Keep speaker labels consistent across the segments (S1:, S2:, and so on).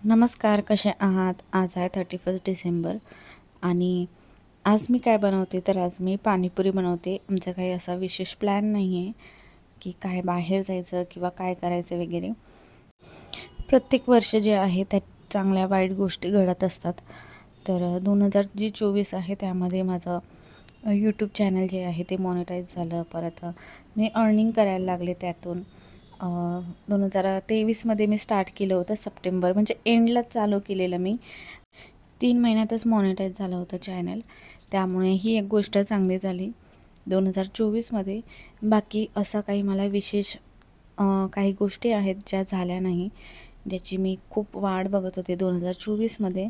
S1: नमस्कार, कसे आहात? आज आहे 31 डिसेंबर आणि आज मी काय बनवते, तर आज मी पाणीपुरी बनवते. आमचा काही असा विशेष प्लॅन नाही आहे की काय बाहेर जायचं किंवा काय करायचं वगैरे. प्रत्येक वर्ष जे आहे त्यात चांगल्या वाईट गोष्टी घडत असतात. तर 2024 आहे त्यामध्ये माझं यूट्यूब चॅनल जे आहे ते मॉनिटाईज झालं. परत मी अर्निंग करायला लागले त्यातून. 2023मध्ये मी स्टार्ट केलं होतं, सप्टेंबर म्हणजे एंडलाच चालू केलेलं मी. 3 महिन्यातच मॉनिटाईज झालं होतं चॅनल, त्यामुळे ही एक गोष्ट चांगली झाली 2024मध्ये. बाकी असं काही मला विशेष काही गोष्टी आहेत ज्या झाल्या नाही, ज्याची मी खूप वाट बघत होते 2024मध्ये.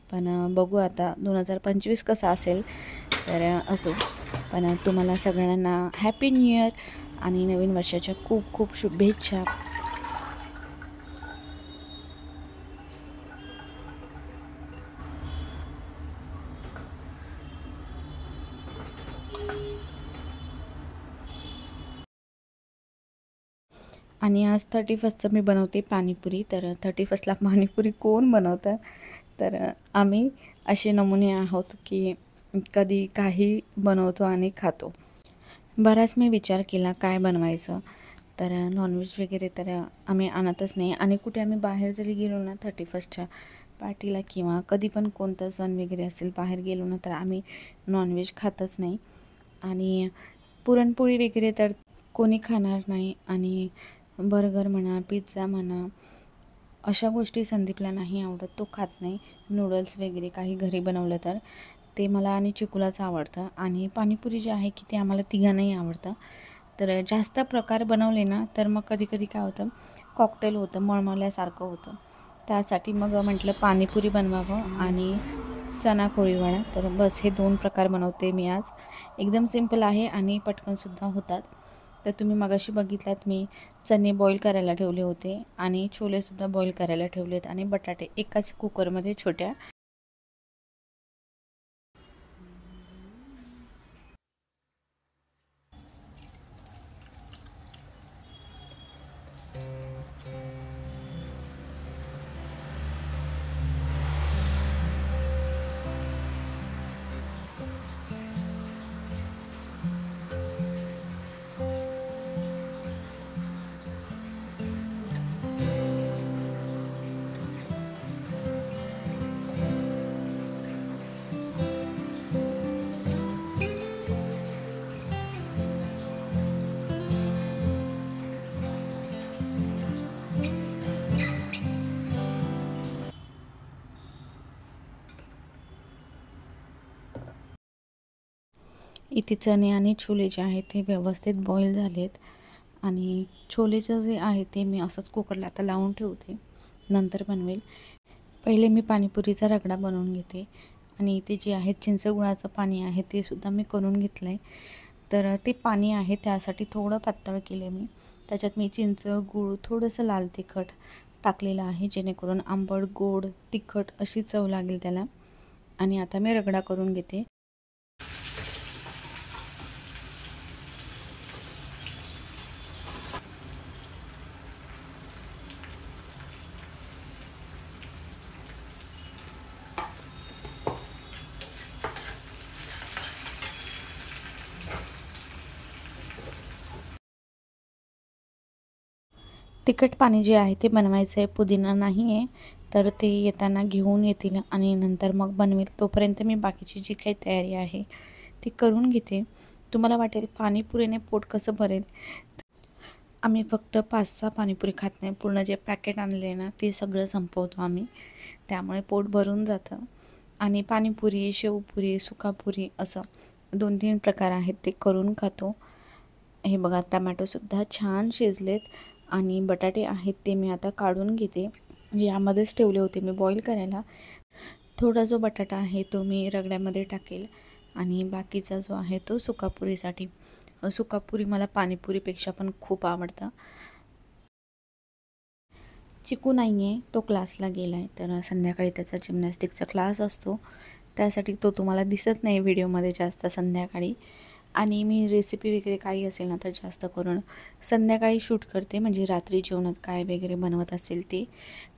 S1: पण बघू आता 2025 कसा असेल, तर असो. पण तुम्हाला सगळ्यांना हॅपी न्यू इयर आणि नवीन वर्षाच्या खूप खूप शुभेच्छा. आणि आज 31चं मी बनवते पाणीपुरी. तर 31ला पाणीपुरी कोण बनवतं? तर आम्ही असे नमुने आहोत की कधी काही बनवतो आणि खातो. बराच मी विचार केला काय बनवायचं. तर नॉनव्हेज वगैरे तर आम्ही आणतच नाही, आणि कुठे आम्ही बाहेर जरी गेलो ना 31च्या पार्टीला किंवा कधी पण कोणता सण वगैरे असेल बाहेर गेलो ना, तर आम्ही नॉनव्हेज खातच नाही. आणि पुरणपोळी वगैरे तर कोणी खाणार नाही. आणि बर्गर म्हणा, पिझ्झा म्हणा, अशा गोष्टी संदीपला नाही आवडत, तो खात नाही. नूडल्स वगैरे काही घरी बनवलं तर ते मला आणि चिकूलाच आवडतं. आणि पाणीपुरी जी आहे की ते आम्हाला तिघांनाही आवडतं. तर जास्त प्रकार बनवले ना, तर मग कधी कधी काय होतं, कॉकटेल होतं, मळमळल्यासारखं होतं. त्यासाठी मग म्हटलं पाणीपुरी बनवावं आणि चना कोळीवाडा. तर बस हे 2 प्रकार बनवते मी आज. एकदम सिंपल आहे आणि पटकनसुद्धा होतात. तर तुम्ही मगाशी बघितलात, मी चणे बॉईल करायला ठेवले होते आणि छोलेसुद्धा बॉईल करायला ठेवलेत, आणि बटाटे एकाच कुकरमध्ये छोट्या. इथे चणे आणि छोले जे आहेत ते व्यवस्थित बॉईल झालेत. आणि छोलेचं जे आहे ते मी असंच कुकरला आता लावून ठेवते, नंतर बनवेल. पहिले मी पाणीपुरीचा रगडा बनवून घेते. आणि इथे जे आहे चिंचगुळाचं पाणी आहे ते सुद्धा मी करून घेतलं आहे. तर ते पाणी आहे त्यासाठी थोडं पातळ केलं मी. त्याच्यात मी चिंच, गूळ, थोडंसं लाल तिखट टाकलेलं आहे, जेणेकरून आंबट, गोड, तिखट अशी चव लागेल त्याला. आणि आता मी रगडा करून घेते. तिखट पाणी जे आहे ते बनवायचं आहे, पुदिना नाही आहे, तर ते येताना घेऊन येतील आणि नंतर मग बनवेल. तोपर्यंत मी बाकीची जी काही तयारी आहे ती करून घेते. तुम्हाला वाटेल पाणीपुरीने पोट कसं भरेल? आम्ही फक्त 5-6 पाणीपुरी खात नाही, पूर्ण जे पॅकेट आणले आहे ना ते सगळं संपवतो आम्ही. त्यामुळे पोट भरून जातं. आणि पाणीपुरी, शेवपुरी, सुकापुरी असं 2-3 प्रकार आहेत ते करून खातो. हे बघा, टमॅटोसुद्धा छान शिजलेत. आणि बटाटे आहेत ते मी आता काढून घेते. यामध्येच ठेवले होते मी बॉईल करायला. थोडा जो बटाटा आहे तो मी रगड्यामध्ये टाकेल, आणि बाकीचा जो आहे तो सुकापुरीसाठी. सुकापुरी मला पाणीपुरीपेक्षा पण खूप आवडतं. चिकू नाही आहे, तो क्लासला गेला आहे. तर संध्याकाळी त्याचा जिम्नॅस्टिकचा क्लास असतो, त्यासाठी तो तुम्हाला दिसत नाही व्हिडिओमध्ये जास्त संध्याकाळी. आणि मी रेसिपी वगैरे काही असेल ना तर जास्त करून संध्याकाळी शूट करते, म्हणजे रात्री जेवणात काय वगैरे बनवत असेल ते.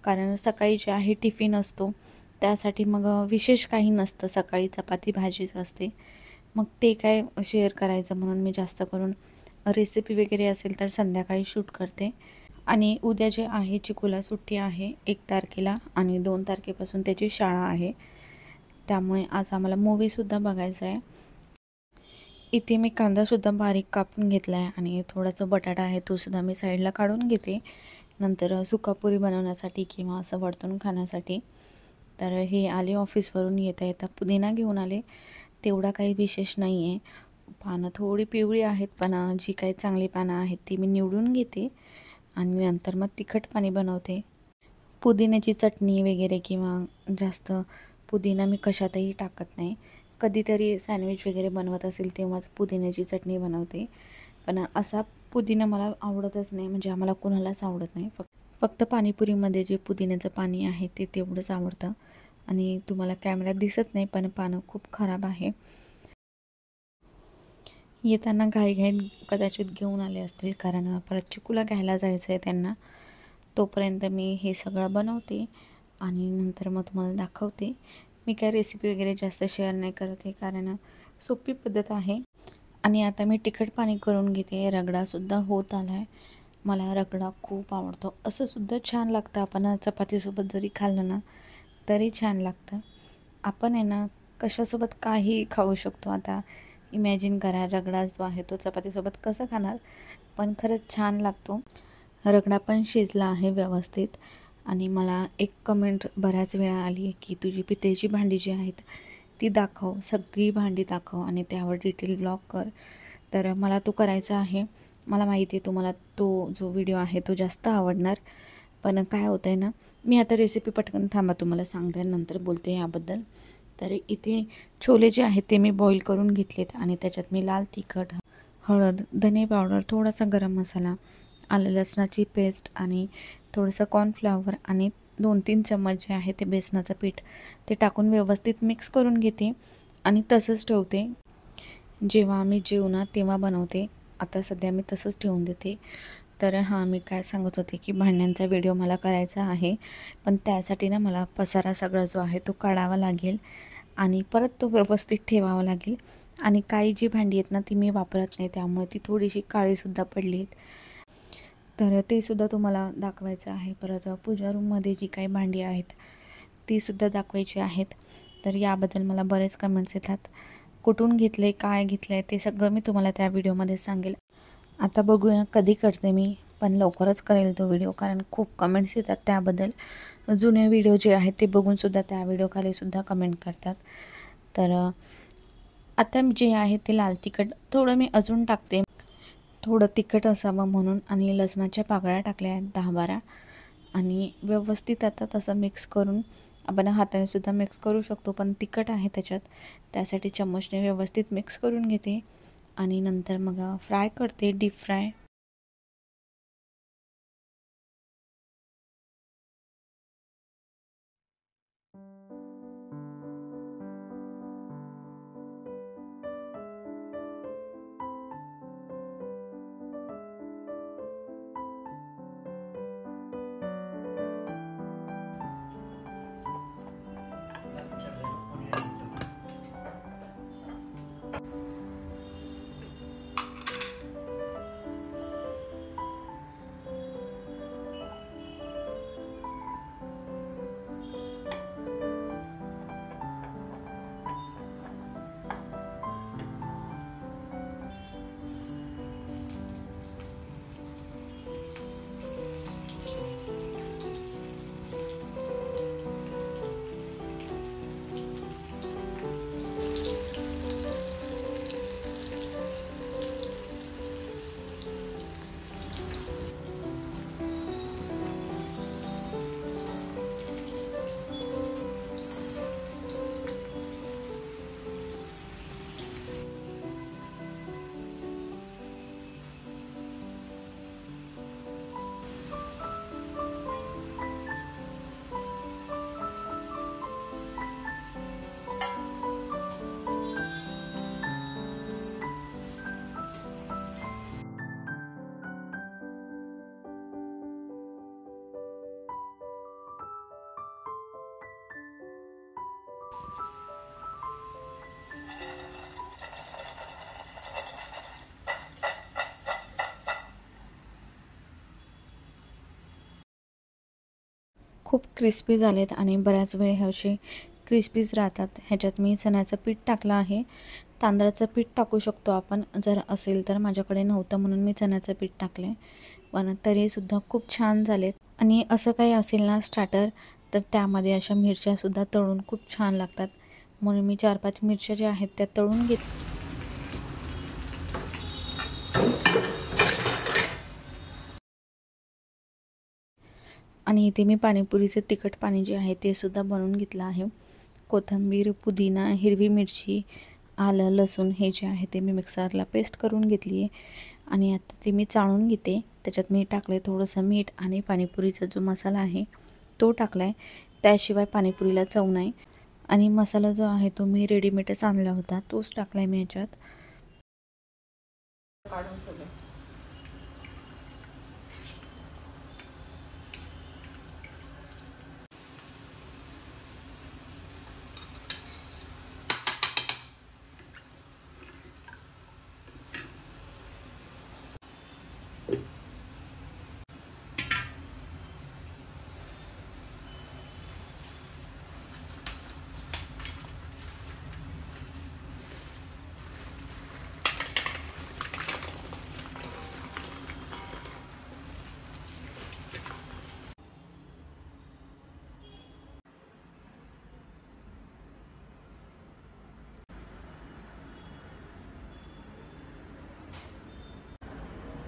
S1: कारण सकाळी जे आहे टिफिन असतो, त्यासाठी मग विशेष काही नसतं, सकाळी चपाती भाजीच असते. मग ते काय शेअर करायचं म्हणून मी जास्त करून रेसिपी वगैरे असेल तर संध्याकाळी शूट करते. आणि उद्या जे आहे चिकूला सुट्टी आहे 1 तारखेला, आणि 2 तारखेपासून त्याची शाळा आहे. त्यामुळे आज आम्हाला मूवीसुद्धा बघायचा आहे. इथे मी कांदासुद्धा बारीक कापून घेतला आहे आणि थोडासा बटाटा आहे तो सुद्धा मी साईडला काढून घेते, नंतर सुकापुरी बनवण्यासाठी किंवा असं वरतून खाण्यासाठी. तर हे आले ऑफिसवरून, येता येता पुदिना घेऊन आले. तेवढा काही विशेष नाही आहे, पानं थोडी पिवळी आहेत, पण जी काही चांगली पानं आहेत ती मी निवडून घेते आणि नंतर मग तिखट पाणी बनवते. पुदिन्याची चटणी वगैरे किंवा जास्त पुदिना मी कशातही टाकत नाही. कधीतरी सँडविच वगैरे बनवत असेल तेव्हाच पुदिन्याची चटणी बनवते, पण असा पुदिना मला आवडतच नाही, म्हणजे आम्हाला कोणालाच आवडत नाही. फक्त पाणीपुरीमध्ये जे पुदिन्याचं पाणी आहे ते तेवढंच आवडतं. आणि तुम्हाला कॅमेऱ्यात दिसत नाही, पण पानं खूप खराब आहे. येताना घाईघाईत कदाचित घेऊन आले असतील, कारण परत चिकूला घ्यायला जायचं आहे त्यांना. तोपर्यंत मी हे सगळं बनवते आणि नंतर मग तुम्हाला दाखवते. मी काय रेसिपी वगैरे जास्त शेअर नाही करत आहे, कारण सोपी पद्धत आहे. आणि आता मी तिखट पाणी करून घेते. रगडासुद्धा होत आला आहे. मला रगडा खूप आवडतो. असंसुद्धा छान लागतं, आपण चपातीसोबत जरी खाल्लं ना तरी छान लागतं. आपण आहे ना कशासोबत काही खाऊ शकतो. आता इमॅजिन करा, रगडा जो आहे तो चपातीसोबत कसं खाणार, पण खरंच छान लागतो. रगडा पण शिजला आहे व्यवस्थित. आणि मला एक कमेंट बऱ्याच वेळा आली की तुझी पितळेची भांडी जी आहेत ती दाखव, सगळी भांडी दाखव आणि त्यावर डिटेल ब्लॉग कर. तर मला तो करायचा आहे. मला माहिती आहे तुम्हाला तो जो व्हिडिओ आहे तो जास्त आवडणार, पण काय होतं आहे ना, मी आता रेसिपी पटकन थांबा तुम्हाला सांगते, नंतर बोलते याबद्दल. तर इथे छोले जे आहेत ते मी बॉईल करून घेतलेत आणि त्याच्यात मी लाल तिखट, हळद, धने पावडर, थोडासा गरम मसाला, आलं लसणाची पेस्ट आणि थोडंसं कॉर्नफ्लॉवर आणि 2-3 चम्मच जे आहे ते बेसनाचं पीठ ते टाकून व्यवस्थित मिक्स करून घेते आणि तसंच ठेवते. जेव्हा आम्ही जेवणार तेव्हा बनवते. आता सध्या मी तसंच ठेवून देते. तर हां, मी काय सांगत होते की भांड्यांचा व्हिडिओ मला करायचा आहे, पण त्यासाठी ना मला पसारा सगळा जो आहे तो काढावा लागेल आणि परत तो व्यवस्थित ठेवावा लागेल. आणि काही जी भांडी आहेत ना ती मी वापरत नाही, त्यामुळे ती थोडीशी काळीसुद्धा पडली आहेत. तर ते सुद्धा तुम्हाला दाखवायचं आहे. परत पूजा रूममध्ये जी काही भांडी आहेत तीसुद्धा दाखवायची आहेत. तर याबद्दल मला बरेच कमेंट्स येतात. कुठून घेतले, काय घेतलं आहे ते सगळं मी तुम्हाला त्या व्हिडिओमध्ये सांगेल. आता बघूया कधी करते मी, पण लवकरच करेल तो व्हिडिओ, कारण खूप कमेंट्स येतात त्याबद्दल. जुने व्हिडिओ जे आहेत ते बघूनसुद्धा त्या व्हिडिओखालीसुद्धा कमेंट करतात. तर आता जे आहे ते लाल तिखट थोडं मी अजून टाकते, थोडं तिखट असावं म्हणून. आणि लसणाच्या पाकळ्या टाकल्या आहेत 10-12 आणि व्यवस्थित आता तसं मिक्स करून, आपण हाताने सुद्धा मिक्स करू शकतो, पण तिखट आहे त्याच्यात, त्यासाठी चम्मचने व्यवस्थित मिक्स करून घेते आणि नंतर मग फ्राय करते, डीप फ्राय. खूप क्रिस्पी झालेत आणि बऱ्याच वेळ हे असे क्रिस्पीज राहतात. ह्याच्यात मी चण्याचं पीठ टाकलं आहे. तांदळाचं पीठ टाकू शकतो आपण जर असेल तर, माझ्याकडे नव्हतं म्हणून मी चण्याचं पीठ टाकले. पण तरीसुद्धा खूप छान झालेत. आणि असं काही असेल ना स्टार्टर, तर त्यामध्ये अशा मिरच्यासुद्धा तळून खूप छान लागतात. म्हणून मी 4-5 मिरच्या ज्या आहेत त्या तळून घेतल्या. आणि इथे मी पाणीपुरीचे तिखट पाणी जे आहे ते सुद्धा बनवून घेतलं आहे. कोथिंबीर, पुदिना, हिरवी मिरची, आलं, लसूण हे जे आहे ते मी मिक्सरला पेस्ट करून घेतली आहे. आणि आता ते मी चाळून घेते. त्याच्यात मी टाकले थोडंसं मीठ आणि पाणीपुरीचा जो मसाला आहे तो टाकला आहे. त्याशिवाय पाणीपुरीला चव नाही. आणि मसाला जो आहे तो मी रेडीमेडच आणला होता, तोच टाकला आहे मी ह्याच्यात. काढून ठेवले.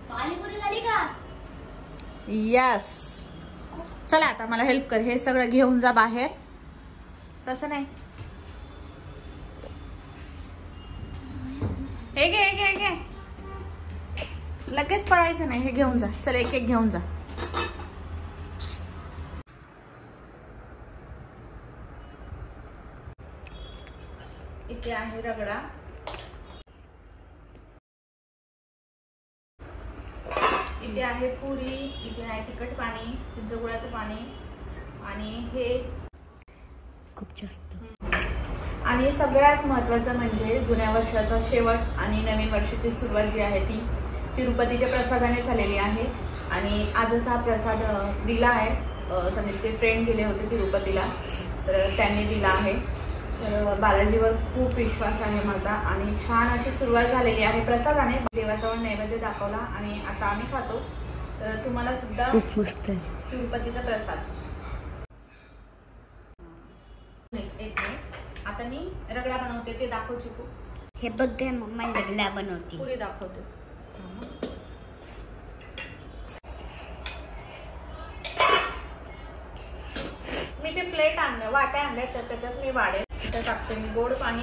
S2: पाणीपुरी झाली का?
S1: यस. चला आता मला हेल्प कर, हे सगळं घेऊन जा बाहेर. तसं नाही, हे घे हे घे घे, लगेच पळायचं नाही, हे घेऊन जा. चल एक एक घेऊन जा. इथे आहे रगडा, इथे आहे पुरी, इथे आहे तिखट पाणी, चिंचगुळाचं पाणी, आणि हे
S2: खूप जास्त.
S1: आणि सगळ्यात महत्त्वाचं म्हणजे जुन्या वर्षाचा शेवट आणि नवीन वर्षाची सुरुवात जी आहे ती तिरुपतीच्या प्रसादाने झालेली आहे. आणि आजच हा प्रसाद दिला आहे. संदीपचे फ्रेंड गेले होते तिरुपतीला, तर त्यांनी दिला आहे. तर बालाजीवर खूप विश्वास आहे माझा आणि छान अशी सुरुवात झालेली आहे प्रसादाने. देवाजवळ नैवेद्य दाखवला आणि आता आम्ही खातो. तर तुम्हाला सुद्धा
S2: खूप मस्त आहे
S1: तिरुपतीचा प्रसाद. आता मी रगडा बनवते ते दाखव चिकू.
S2: हे बघ काय मम्मा रगडा बनवते.
S1: पुरी दाखवते. मी ते प्लेट आणले, वाट्या आणल्या, तर त्याच्यात मी वाढेल. तर टाकते मी गोड पाणी,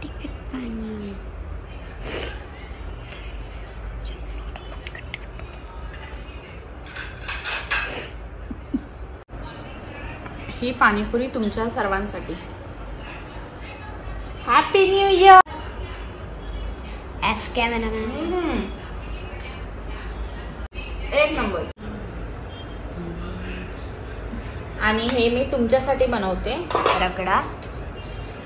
S2: तिखट पाणी.
S1: ही पाणीपुरी तुमच्या सर्वांसाठी.
S2: Happy new year. ॲक्स कॅमेरामॅन.
S1: एक नंबर. आणि हे मी तुमच्यासाठी बनवते.
S2: रगडा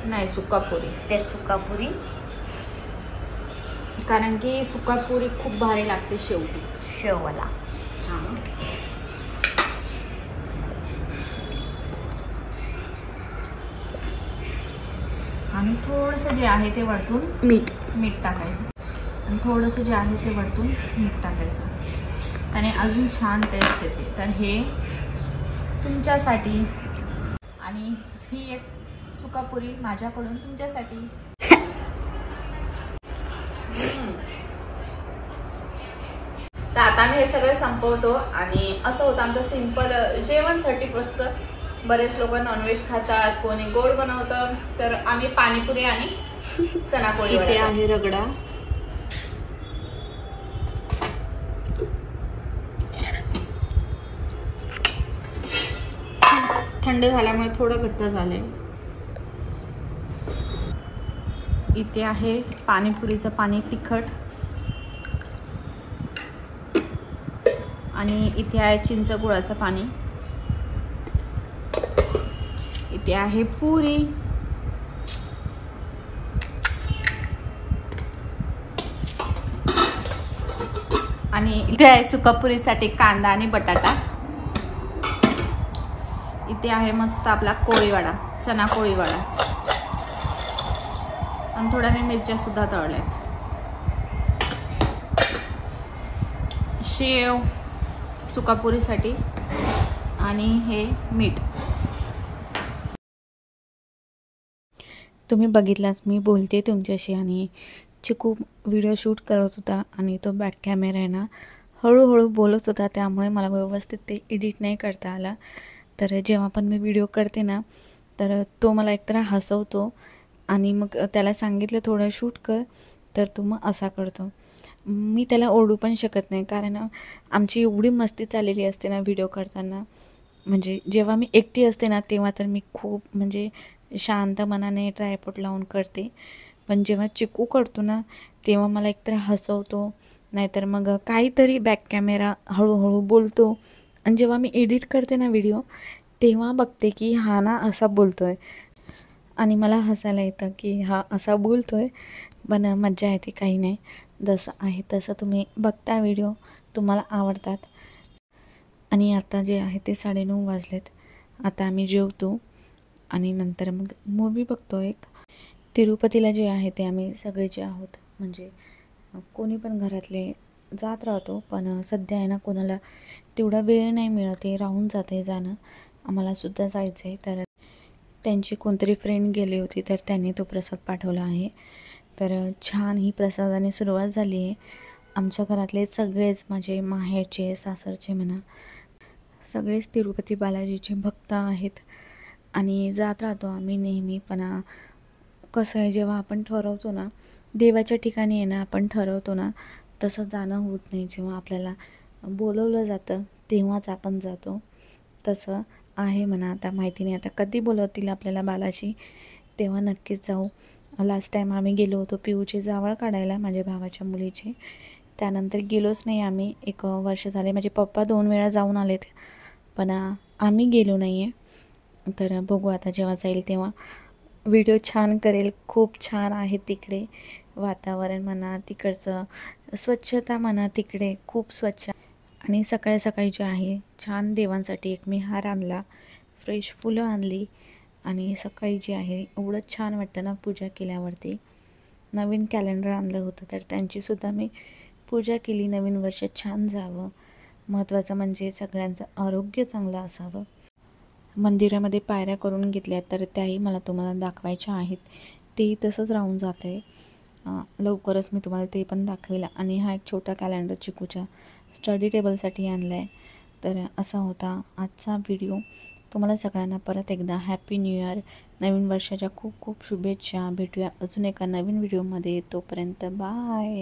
S1: नाही, सुकापुरी.
S2: ते सुकापुरी,
S1: कारण की सुकापुरी खूप भारी लागते शेवटी.
S2: शेवला.
S1: आणि थोडंसं जे आहे ते वरतून मीठ टाकायचं. आणि थोडंसं जे आहे ते वरतून मीठ टाकायचं. आणि अजून छान टेस्ट येते. तर हे तुमच्यासाठी. आणि ही एक सुकापुरी माझ्याकडून तुमच्यासाठी. तर आता मी हे सगळं संपवतो. आणि असं होतं आमचं सिंपल जेवण 31st. बरेच लोक नॉनव्हेज खातात, कोणी गोड बनवतं, तर आम्ही पाणीपुरी आणि चना पोळी. इथे आहे रगडा. थंड झाल्यामुळे थोडं घट्ट झालंय. इथे आहे पाणीपुरीचं पाणी तिखट. आणि इथे आहे चिंच गुळाचं पाणी. इथे आहे पुरी. आणि इथे आहे सुकापुरीसाठी कांदा आणि बटाटा. इथे आहे मस्त आपला कोळीवाडा, चना कोळीवाडा. आणि थोड्या मी मिरच्या सुद्धा तळल्यात. शेव सुकापुरीसाठी आणि हे मीठ. तुम्ही बघितलाच मी बोलते तुमच्याशी आणि चिकू व्हिडिओ शूट करत होता आणि तो बॅक कॅमेरा आहे ना हळूहळू बोलत होता, त्यामुळे मला व्यवस्थित ते एडिट नाही करता आला. तर जेव्हा पण मी व्हिडिओ करते ना तर तो मला एकतर हसवतो आणि मग त्याला सांगितलं थोडं शूट कर तर तो मग असा करतो. मी त्याला ओरडू पण शकत नाही, कारण आमची एवढी मस्ती चाललेली असते ना व्हिडिओ करताना. म्हणजे जेव्हा मी एकटी असते ना तेव्हा तर मी खूप म्हणजे शांत मनाने ट्रायपॉड लावून करते, पण जेव्हा चिकू करतो ना तेव्हा मला एकतर हसवतो, नाहीतर मग काहीतरी बॅक कॅमेरा हळूहळू बोलतो. आणि जेव्हा मी एडिट करते ना व्हिडिओ तेव्हा बघते की हा ना असा बोलतो आहे आणि मला हसायला येतं की हा असा बोलतो आहे. पण मज्जा येते, काही नाही, जसं आहे तसं तुम्ही बघता व्हिडिओ, तुम्हाला आवडतात. आणि आता जे आहे ते 9:30 वाजलेत. आता आम्ही जेवतो आणि नंतर मग मूवी बघतो एक. तिरुपतीला जे आहे ते आम्ही सगळे जे आहोत म्हणजे कोणी पण घरातले जात राहतो, पण सध्या आहे ना कोणाला तेवढा वेळ नाही मिळत आहे, राहून जाते जाणं. आम्हालासुद्धा जायचं आहे. तर त्यांची कोणतरी फ्रेंड गेली होती तर त्यांनी तो प्रसाद पाठवला आहे. तर छान ही प्रसादाने सुरुवात झाली आहे. आमच्या घरातले सगळेच, माझे माहेरचे सासरचे म्हणा, सगळेच तिरुपती बालाजीचे भक्त आहेत आणि जात राहतो आम्ही नेहमी. पण कसं आहे, जेव्हा आपण ठरवतो ना देवाच्या ठिकाणी आहे ना आपण ठरवतो ना तसं जाणं होत नाही. जेव्हा आपल्याला बोलवलं जातं तेव्हाच आपण जातो. तसं आहे म्हणा. आता माहिती नाही आता कधी बोलवतील आपल्याला बालाजी, तेव्हा नक्कीच जाऊ. लास्ट टाईम आम्ही गेलो होतो पिऊचे जावळ काढायला, माझ्या भावाच्या मुलीचे. त्यानंतर गेलोच नाही आम्ही. 1 वर्ष झाले. माझे पप्पा 2 वेळा जाऊन आलेत, पण आम्ही गेलो नाही आहे. तर बघू आता जेव्हा जाईल तेव्हा व्हिडिओ छान करेल. खूप छान आहे तिकडे वातावरण म्हणा, तिकडचं स्वच्छता म्हणा, तिकडे खूप स्वच्छ. आणि सकाळी सकाळी जे आहे छान देवांसाठी एक मी हार आणला, फ्रेश फुलं आणली आणि सकाळी जे आहे एवढं छान वाटतं ना पूजा केल्यावरती. नवीन कॅलेंडर आणलं होतं तर त्यांचीसुद्धा मी पूजा केली. नवीन वर्ष छान जावं, महत्त्वाचं म्हणजे सगळ्यांचं आरोग्य चांगलं असावं. मंदिरामध्ये पायऱ्या करून घेतल्या तर त्याही मला तुम्हाला दाखवायच्या आहेत. तेही तसंच राहून जातं आहे. लवकरच मी तुम्हाला ते पण दाखवेल. आणि हा एक छोटा कॅलेंडर चिकूच्या स्टडी टेबलसाठी आणला आहे. तर असा होता आजचा व्हिडिओ. तुम्हाला सगळ्यांना परत एकदा हॅपी न्यू इयर, नवीन वर्षाच्या खूप खूप शुभेच्छा. भेटूया अजून एका नवीन व्हिडिओमध्ये. तोपर्यंत बाय.